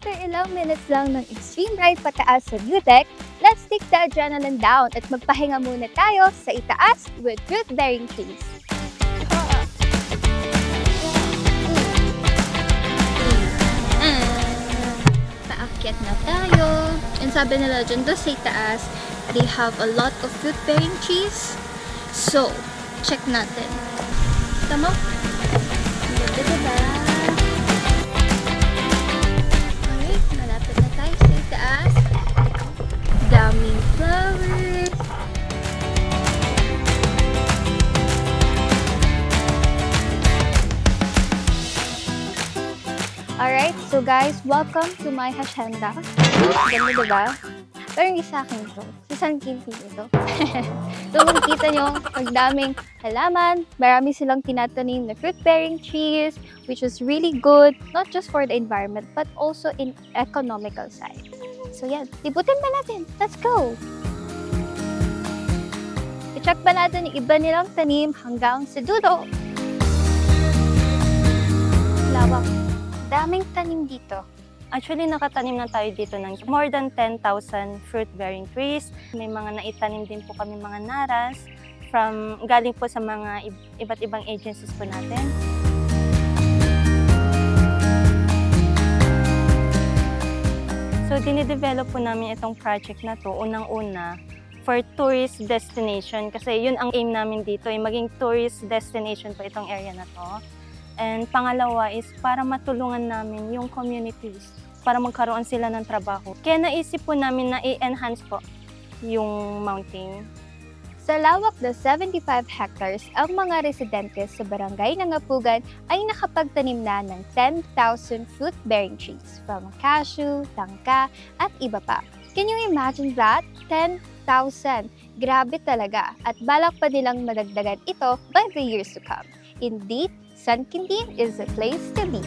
After ilang minutes lang ng extreme ride pataas sa view deck, let's take the adrenaline down at magpahinga muna tayo sa itaas with fruit-bearing trees. Paakyat na tayo. And sabi nila dyan doon sa itaas, they have a lot of fruit-bearing trees. So, check natin. Tama? Diba? Alright, malapit na tayo sa itaas. Daming flowers. Alright, so guys, welcome to my hacienda. Ganda diba? Pero hindi sa akin ito. Si San Quintin ito. So, makikita nyo, ang daming halaman. Marami silang tinatanim na fruit-bearing trees, which is really good, not just for the environment, but also in economical side. So, yan. Libutin ba natin? Let's go! I-check ba natin yung iba nilang tanim hanggang sa dulo? Lawak. Daming tanim dito. Actually, nakatanim na tayo dito ng more than 10,000 fruit-bearing trees. May mga naitanim din po kami mga naras galing po sa mga iba't ibang agencies po natin. So, dinidevelop po namin itong project na to, unang-una, for tourist destination. Kasi yun ang aim namin dito, ay maging tourist destination po itong area na to. And pangalawa is para matulungan namin yung communities, para magkaroon sila ng trabaho. Kaya naisip po namin na i-enhance po yung mountain. Sa lawak na 75 hectares, ang mga residente sa barangay ng Apugan ay nakapagtanim na ng 10,000 fruit-bearing trees from cashew, tangka, at iba pa. Can you imagine that? 10,000! Grabe talaga, at balak pa nilang madagdagan ito by the years to come. Indeed, San Quintin is a place to be.